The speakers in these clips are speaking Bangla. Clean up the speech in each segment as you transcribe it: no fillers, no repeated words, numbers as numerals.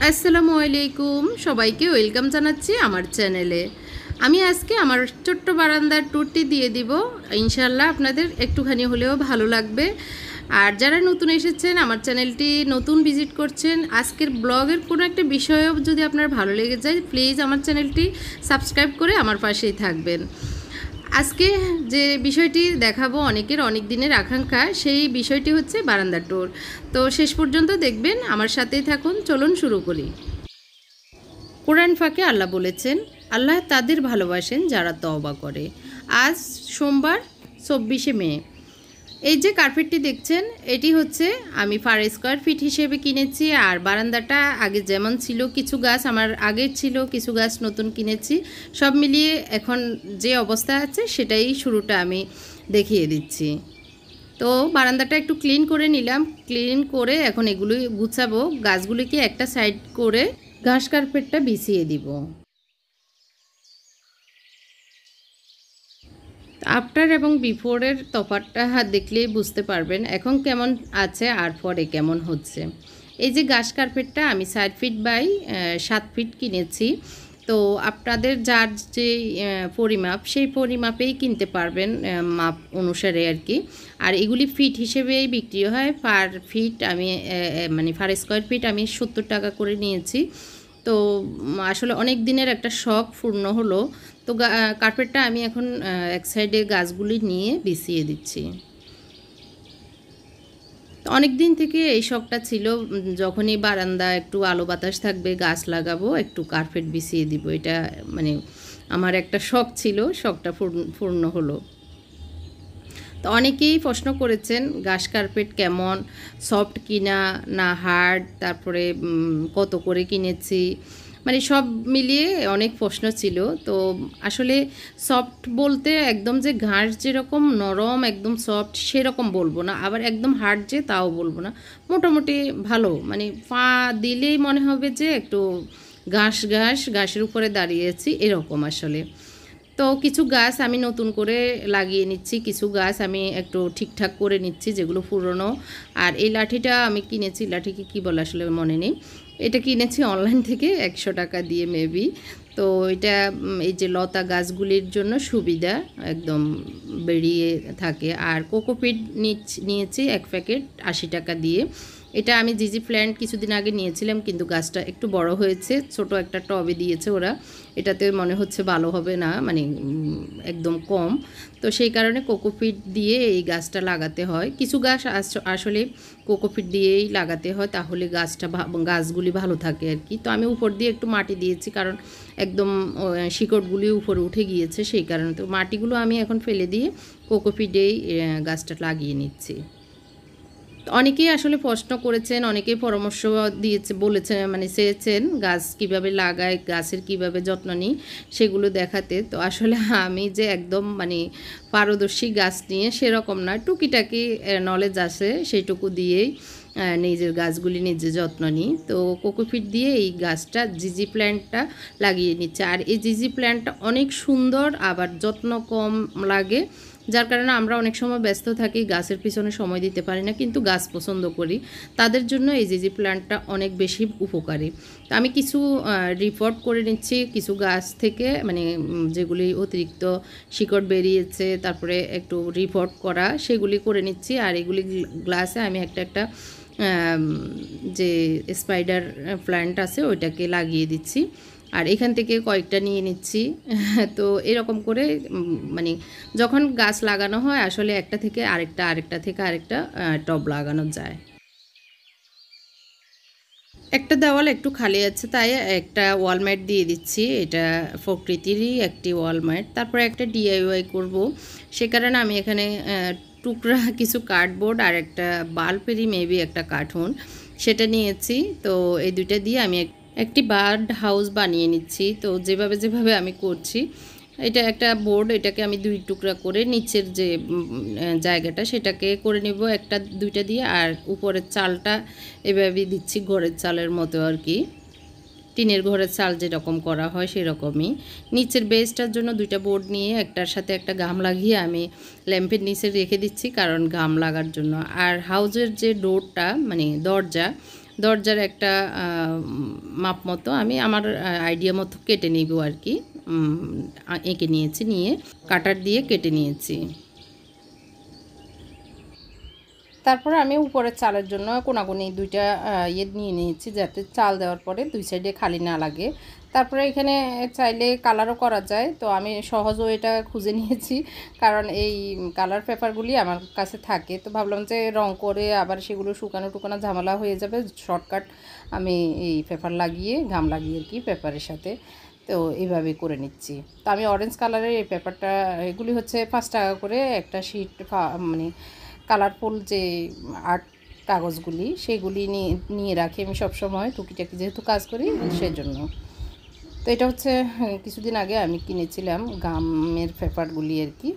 আসসালামু আলাইকুম, সবাইকে ওয়েলকাম জানাচ্ছি আমার চ্যানেলে। আমি আজকে আমার ছোট্ট বারান্দার ট্যুরটি দিয়ে দিব। ইনশাআল্লাহ আপনাদের একটুখানি হলেও ভালো লাগবে। আর যারা নতুন এসেছেন, আমার চ্যানেলটি নতুন ভিজিট করছেন, আজকের ব্লগের কোনো একটা বিষয়ও যদি আপনার ভালো লেগে যায়, প্লিজ আমার চ্যানেলটি সাবস্ক্রাইব করে আমার পাশেই থাকবেন। আজকে যে বিষয়টি দেখাবো অনেকের অনেক দিনের আকাঙ্ক্ষা, সেই বিষয়টি হচ্ছে বারান্দার ট্যুর। তো শেষ পর্যন্ত দেখবেন, আমার সাথেই থাকুন। চলুন শুরু করি। কোরআন ফাঁকে আল্লাহ বলেছেন, আল্লাহ তাদের ভালোবাসেন যারা তওবা করে। আজ সোমবার 24শে মে। এই যে কার্পেটটি দেখছেন, এটি হচ্ছে আমি পার স্কোয়ার ফিট হিসেবে কিনেছি। আর বারান্দাটা আগে যেমন ছিল, কিছু গাছ আমার আগের ছিল, কিছু গাছ নতুন কিনেছি, সব মিলিয়ে এখন যে অবস্থা আছে সেটাই শুরুটা আমি দেখিয়ে দিচ্ছি। তো বারান্দাটা একটু ক্লিন করে নিলাম, ক্লিন করে এখন এগুলি গুছাবো। গাছগুলিকে একটা সাইড করে ঘাস কার্পেটটা বিছিয়ে দিব। আফটার এবং বিফোরের তফাৎটা দেখলেই বুঝতে পারবেন এখন কেমন আছে আর পরে কেমন হচ্ছে। এই যে ঘাস কার্পেটটা আমি 4 ফিট বাই 7 ফিট কিনেছি। তো আপনাদের যার যে পরিমাপ, সেই পরিমাপেই কিনতে পারবেন, মাপ অনুসারে আর কি। আর এগুলি ফিট হিসেবেই বিক্রি হয়। পার ফিট আমি মানে পার স্কোয়ার ফিট আমি 70 টাকা করে নিয়েছি। তো আসলে অনেক দিনের একটা শখ পূর্ণ হলো। তো কার্পেটটা আমি এখন এক সাইডে গাছগুলি নিয়ে বিছিয়ে দিচ্ছি। তো অনেক দিন থেকে এই শখটা ছিল, যখনই বারান্দা একটু আলো বাতাস থাকবে, গাছ লাগাবো, একটু কার্পেট বিছিয়ে দিব। এটা মানে আমার একটা শখ ছিল, শখটা পূর্ণ হলো। তো অনেকেই প্রশ্ন করেছেন ঘাস কার্পেট কেমন, সফট কিনা না হার্ড, তারপরে কত করে কিনেছি, মানে সব মিলিয়ে অনেক প্রশ্ন ছিল। তো আসলে সফট বলতে একদম যে ঘাস যেরকম নরম একদম সফট সেরকম বলবো না, আবার একদম হার্ড যে তাও বলবো না, মোটামুটি ভালো, মানে পা দিলেই মনে হবে যে একটু ঘাসের উপরে দাঁড়িয়েছি এরকম আসলে। তো কিছু গাছ আমি নতুন করে লাগিয়ে নিচ্ছি, কিছু গাছ আমি একটু ঠিকঠাক করে নিচ্ছি যেগুলো পুরনো। আর এই লাঠিটা আমি কিনেছি, লাঠিকে কী বলে আসলে মনে নেই, এটা কিনেছি অনলাইন থেকে 100 টাকা দিয়ে মেবি। তো এটা এই যে লতা গাছগুলির জন্য সুবিধা, একদম বেরিয়ে থাকে। আর কোকোপিট নিয়েছি 1 প্যাকেট 80 টাকা দিয়ে। এটা আমি জিজি প্ল্যান্ট কিছুদিন আগে নিয়েছিলাম, কিন্তু গাছটা একটু বড় হয়েছে, ছোট একটা টবে দিয়েছে ওরা, এটাতে মনে হচ্ছে ভালো হবে না, মানে একদম কম। তো সেই কারণে কোকোপিট দিয়ে এই গাছটা লাগাতে হয়। কিছু গাছ আসলে কোকোপিট দিয়েই লাগাতে হয়, তাহলে গাছগুলি ভালো থাকে আর কি। তো আমি উপর দিয়ে একটু মাটি দিয়েছি, কারণ একদম শিকড়গুলি উপরে উঠে গিয়েছে, সেই কারণে। তো মাটিগুলো আমি এখন ফেলে দিয়ে কোকোপিটেই গাছটা লাগিয়ে নিচ্ছি। অনেকেই আসলে প্রশ্ন করেছেন, অনেকেই পরামর্শ বলেছেন, মানে চেয়েছেন গাছ কিভাবে লাগায়, গাছের কিভাবে যত্ন নিই সেগুলো দেখাতে। তো আসলে আমি যে একদম মানে পারদর্শী গাছ নিয়ে সেরকম না, টুকিটাকি নলেজ আছে, সেইটুকু দিয়েই নিজের গাছগুলি নিজে যত্ন নিই। তো কোকোপিট দিয়ে এই গাছটা জিজি প্ল্যান্টটা লাগিয়ে নিচ্ছে। আর এই জিজি প্ল্যান্টটা অনেক সুন্দর, আবার যত্ন কম লাগে, যার কারণে আমরা অনেক সময় ব্যস্ত থাকি, গাছের পিছনে সময় দিতে পারি না, কিন্তু গাছ পছন্দ করি, তাদের জন্য এই জিজি প্ল্যান্টটা অনেক বেশি উপকারী। তো আমি কিছু রিপোর্ট করে নিচ্ছি কিছু গাছ থেকে, মানে যেগুলি অতিরিক্ত শিকড় বেরিয়েছে, তারপরে একটু রিপোর্ট করা, সেগুলি করে নিচ্ছি। আর এগুলি গ্লাসে আমি একটা যে স্পাইডার প্ল্যান্ট আছে ওইটাকে লাগিয়ে দিচ্ছি। আর এখান থেকে কয়েকটা নিয়ে নিচ্ছি। তো এরকম করে মানে যখন গাছ লাগানো হয় আসলে একটা থেকে আরেকটা থেকে আরেকটা টব লাগানো যায়। একটা দেওয়াল একটু খালি আছে, তাই একটা ওয়ালম্যাট দিয়ে দিচ্ছি। এটা প্রকৃতিরই একটি ওয়ালম্যাট। তারপরে একটা ডিআইওয়াই করব, সে কারণে আমি এখানে টুকরা কিছু কার্ডবোর্ড আর একটা বাল্বেরই মেবি একটা কার্টুন, সেটা নিয়েছি। তো এই দুইটা দিয়ে আমি একটি বার্ড হাউস বানিয়ে নিচ্ছি। তো যেভাবে আমি করছি, এটা একটা বোর্ড, এটাকে আমি 2 টুকরা করে নিচের যে জায়গাটা সেটাকে করে নিব একটা দুইটা দিয়ে, আর উপরের চালটা এভাবে দিচ্ছি ঘরের চালের মতো আর কি, টিনের ঘরের চাল যেরকম করা হয় সেরকমই। নিচের বেসটার জন্য 2টা বোর্ড নিয়ে একটার সাথে একটা গাম লাগিয়ে আমি ল্যাম্পের নিচে রেখে দিচ্ছি, কারণ গাম লাগার জন্য। আর হাউজের যে ডোরটা মানে দরজা, দরজার একটা মাপ মতো আমি আমার আইডিয়া মতো কেটে নিব আর কি। এঁকে নিয়েছি, নিয়ে কাটার দিয়ে কেটে নিয়েছি। তারপরে আমি উপরের চালের জন্য কোনাকুনি দুইটা নিয়ে নিয়েছি, যাতে চাল দেওয়ার পরে দুই সাইডে খালি না লাগে। তারপরে এখানে চাইলে কালারও করা যায়, তো আমি সহজও এটা খুঁজে নিয়েছি, কারণ এই কালার পেপারগুলি আমার কাছে থাকে। তো ভাবলাম যে রং করে আবার সেগুলো শুকানো টুকানো ঝামেলা হয়ে যাবে, শর্টকাট আমি এই পেপার লাগিয়ে গাম লাগিয়ে আর কি পেপারের সাথে, তো এইভাবে করে নিচ্ছি। তো আমি অরেঞ্জ কালারের এই পেপারটা, এগুলি হচ্ছে 5 টাকা করে একটা শিট, মানে কালারফুল যে আর্ট কাগজগুলি সেগুলি নিয়ে রাখি আমি সবসময়, টুকিটাকি যেহেতু কাজ করি সেজন্য। তো এটা হচ্ছে কিছুদিন আগে আমি কিনেছিলাম গামের পেপারগুলি আর কি,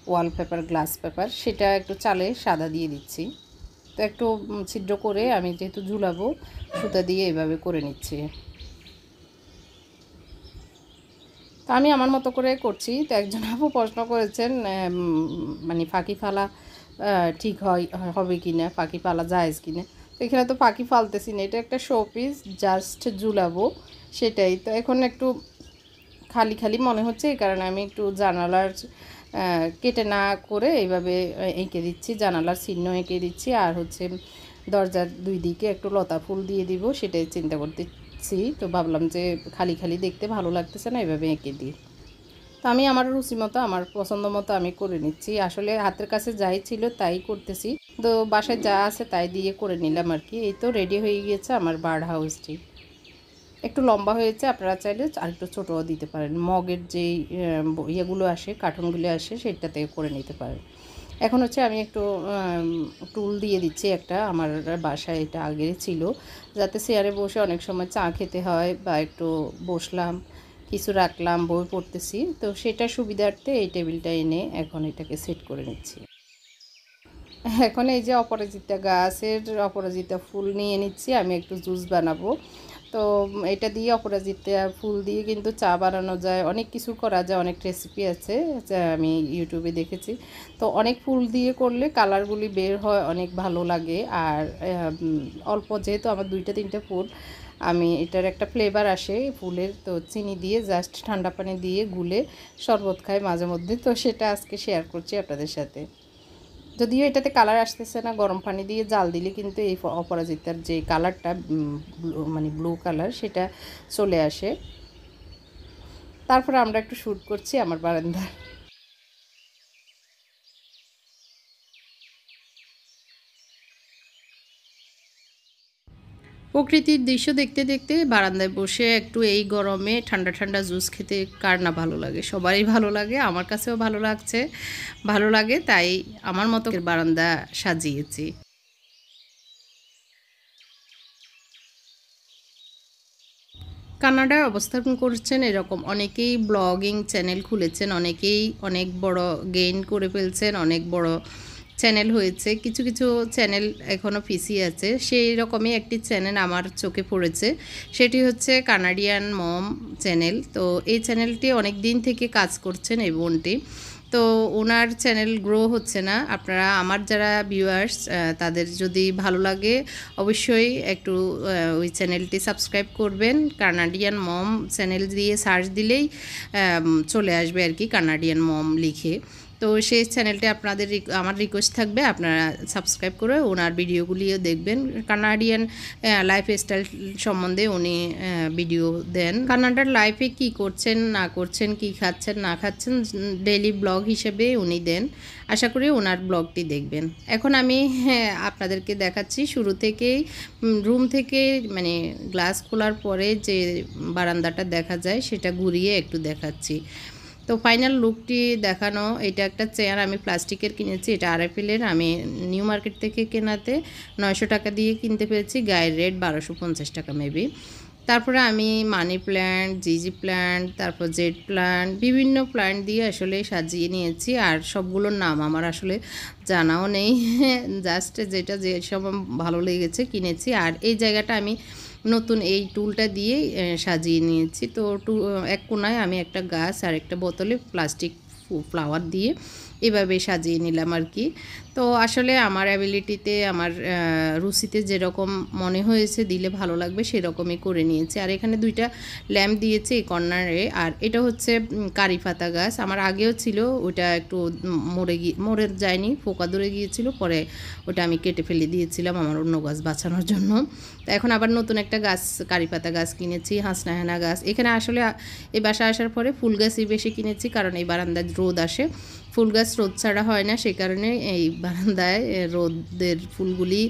ওয়াল পেপার, গ্লাস পেপার, সেটা একটু চালে সাদা দিয়ে দিচ্ছি। তো একটু ছিদ্র করে আমি যেহেতু ঝুলাবো সুতা দিয়ে এভাবে করে নিচ্ছি। তো আমি আমার মতো করে করছি। তো একজন আপু প্রশ্ন করেছেন মানে ফাঁকি ফালা ঠিক হবে কি না, ফাঁকি ফালা জায়েজ কি না। তো এখানে তো ফাঁকি ফালতেছি না, এটা একটা শো পিস, জাস্ট ঝুলাবো সেটাই। তো এখন একটু খালি খালি মনে হচ্ছে, এই কারণে আমি একটু জানালার কেটে না করে এইভাবে এঁকে দিচ্ছি, জানালার চিহ্ন এঁকে দিচ্ছি। আর হচ্ছে দরজার দুই দিকে একটু লতা ফুল দিয়ে দিব, সেটাই চিন্তা করতেছি। তো ভাবলাম যে খালি খালি দেখতে ভালো লাগতেছে না, এভাবে এঁকে দিই। তো আমি আমার রুচি মতো, আমার পছন্দ মতো আমি করে নিচ্ছি। আসলে হাতের কাছে যাই ছিল তাই করতেছি, তো বাসায় যা আছে তাই দিয়ে করে নিলাম আর কি। এই তো রেডি হয়ে গিয়েছে আমার বার্ড হাউসটি। একটু লম্বা হয়েছে, আপনারা চাইলে আর একটু ছোটও দিতে পারেন। মগের যেই ইয়েগুলো আসে, কার্টুনগুলো আসে, সেটাতে করে নিতে পারেন। এখন হচ্ছে আমি একটু টুল দিয়ে দিচ্ছি একটা, আমার বাসায় এটা আগে ছিল, যাতে চেয়ারে বসে অনেক সময় চা খেতে হয় বা একটু বসলাম, কিছু রাখলাম, বই পড়তেছি, তো সেটা সুবিধার্থে এই টেবিলটা এনে এখন এটাকে সেট করে নিচ্ছি। এখন এই যে অপরাজিতা গাছের অপরাজিতা ফুল নিয়ে নিচ্ছি, আমি একটু জুস বানাবো। তো এটা দিয়ে অপরাজিতা ফুল দিয়ে কিন্তু চা বানানো যায়, অনেক কিছু করা যায়, অনেক রেসিপি আছে যা আমি ইউটিউবে দেখেছি। তো অনেক ফুল দিয়ে করলে কালারগুলি বের হয়, অনেক ভালো লাগে। আর অল্প, যেহেতু আমার 2-3টা ফুল, আমি এটার একটা ফ্লেভার আসে ফুলের, তো চিনি দিয়ে জাস্ট ঠান্ডা পানি দিয়ে গুলে শরবত খাই মাঝে মধ্যে। তো সেটা আজকে শেয়ার করছি আপনাদের সাথে। যদিও এটাতে কালার আসতেছে না, গরম পানি দিয়ে জাল দিলে কিন্তু এই অপরাজিতার যে কালারটা, মানে ব্লু কালার, সেটা চলে আসে। তারপরে আমরা একটু শ্যুট করছি আমার বারান্দায়। প্রকৃতির দৃশ্য দেখতে দেখতে বারান্দায় বসে একটু এই গরমে ঠান্ডা ঠান্ডা জুস খেতে কার না ভালো লাগে, সবারই ভালো লাগে, আমার কাছেও ভালো লাগছে, ভালো লাগে, তাই আমার মতো বারান্দা সাজিয়েছি। কানাডায় অবস্থান করছেন এরকম অনেকেই ব্লগিং চ্যানেল খুলেছেন, অনেকেই অনেক বড় গেইন করে ফেলছেন, অনেক বড় চ্যানেল হয়েছে। কিছু কিছু চ্যানেল এখনও পিছিয়ে আছে, সেই রকমই একটি চ্যানেল আমার চোখে পড়েছে, সেটি হচ্ছে কানাডিয়ান মম চ্যানেল। তো এই চ্যানেলটি অনেক দিন থেকে কাজ করছেন এই বোনটি, তো ওনার চ্যানেল গ্রো হচ্ছে না। আপনারা আমার যারা ভিউয়ার্স তাদের যদি ভালো লাগে অবশ্যই একটু ওই চ্যানেলটি সাবস্ক্রাইব করবেন। কানাডিয়ান মম চ্যানেল দিয়ে সার্চ দিলেই চলে আসবে আর কি, কানাডিয়ান মম লিখে। তো সেই চ্যানেলটি আপনাদের আমার রিকোয়েস্ট থাকবে আপনারা সাবস্ক্রাইব করে ওনার ভিডিওগুলিও দেখবেন। কানাডিয়ান লাইফস্টাইল সম্বন্ধে উনি ভিডিও দেন, কানাডার লাইফে কি করছেন না করছেন, কি খাচ্ছেন না খাচ্ছেন, ডেইলি ব্লগ হিসেবে উনি দেন। আশা করি ওনার ব্লগটি দেখবেন। এখন আমি আপনাদেরকে দেখাচ্ছি শুরু থেকেই, রুম থেকে মানে গ্লাস খোলার পরে যে বারান্দাটা দেখা যায় সেটা ঘুরিয়ে একটু দেখাচ্ছি। তো ফাইনাল লুকটি দেখানো, এটা একটা চেয়ার আমি প্লাস্টিকের কিনেছি, এটা আরএফএলের, আমি নিউ মার্কেট থেকে কেনাতে 900 টাকা দিয়ে কিনতে পেরেছি, গায়ের রেট 1250 টাকা মেবি। তারপরে আমি মানি প্ল্যান্ট, জিজি প্ল্যান্ট, তারপর জেড প্ল্যান্ট, বিভিন্ন প্ল্যান্ট দিয়ে আসলে সাজিয়ে নিয়েছি। আর সবগুলোর নাম আমার আসলে জানাও নেই, জাস্ট যেটা যেসব ভালো লেগেছে কিনেছি। আর এই জায়গাটা আমি নতুন এই টুলটা দিয়ে সাজিয়ে নিয়েছি। তো এক কোনায় আমি একটা গাছ আর একটা বোতলে প্লাস্টিক ফ্লাওয়ার দিয়ে এভাবে সাজিয়ে নিলাম আর কি। তো আসলে আমার অ্যাবিলিটিতে আমার রুচিতে যেরকম মনে হয়েছে দিলে ভালো লাগবে সেরকমই করে নিয়েছি। আর এখানে 2টা ল্যাম্প দিয়েছে এই কর্নারে। আর এটা হচ্ছে কারি পাতা গাছ, আমার আগেও ছিল, ওটা একটু মরে যায়নি, পোকা ধরে গিয়েছিল, পরে ওটা আমি কেটে ফেলে দিয়েছিলাম আমার অন্য গাছ বাঁচানোর জন্য। তো এখন আবার নতুন একটা গাছ কারি পাতা গাছ কিনেছি, হাসনাহেনা গাছ। এখানে আসলে এই বাসায় আসার পরে ফুল গাছই বেশি কিনেছি, কারণ এই বারান্দায় রোদ আসে, ফুল গাছ রোদ ছাড়া হয় না, সেই কারণে এই বারান্দায় রোদের ফুলগুলি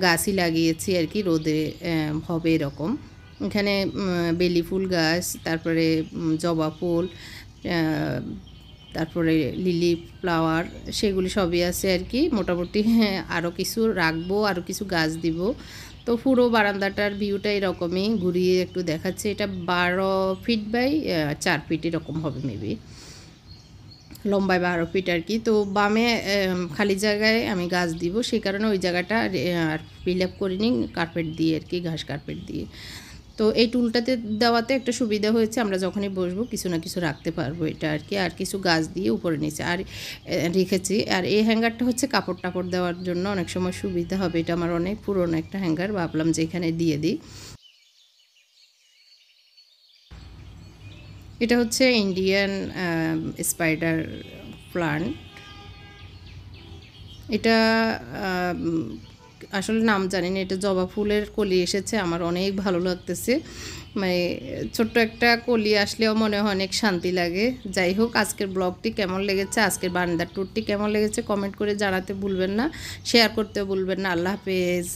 গাছই লাগিয়েছি আর কি, রোদে হবে এরকম। এখানে বেলি ফুল গাছ, তারপরে জবা ফুল, তারপরে লিলি ফ্লাওয়ার, সেগুলি সবই আছে আর কি। মোটামুটি আরও কিছু রাখবো, আরও কিছু গাছ দিব। তো পুরো বারান্দাটার ভিউটা এরকমই, ঘুরিয়ে একটু দেখাচ্ছে। এটা 12 ফিট বাই 4 ফিট এরকম হবে মেবি, লম্বায় 12 ফিট আর কি। তো বামে খালি জায়গায় আমি গাছ দিব, সেই কারণে ওই জায়গাটা আর ফিল আপ করিনি কার্পেট দিয়ে আর কি, ঘাস কার্পেট দিয়ে। তো এই টুলটাতে দেওয়াতে একটা সুবিধা হয়েছে, আমরা যখনই বসবো কিছু না কিছু রাখতে পারবো এটা আর কি। আর কিছু গাছ দিয়ে উপরে নিচে আর রেখেছি। আর এই হ্যাঙ্গারটা হচ্ছে কাপড় টাপড় দেওয়ার জন্য অনেক সময় সুবিধা হবে, এটা আমার অনেক পুরনো একটা হ্যাঙ্গার, ভাবলাম যে এখানে দিয়ে দিই। এটা হচ্ছে ইন্ডিয়ান স্পাইডার প্লান্ট। এটা আসলে নাম জানি না, এটা জবা ফুলের কলি এসেছে, আমার অনেক ভালো লাগতেছে। মানে ছোট্ট একটা কলি আসলেও মনে হয় অনেক শান্তি লাগে। যাই হোক, আজকের ব্লগটি কেমন লেগেছে, আজকের বারান্দার ট্যুরটি কেমন লেগেছে কমেন্ট করে জানাতে ভুলবেন না, শেয়ার করতেও ভুলবেন না। আল্লাহ হাফেজ।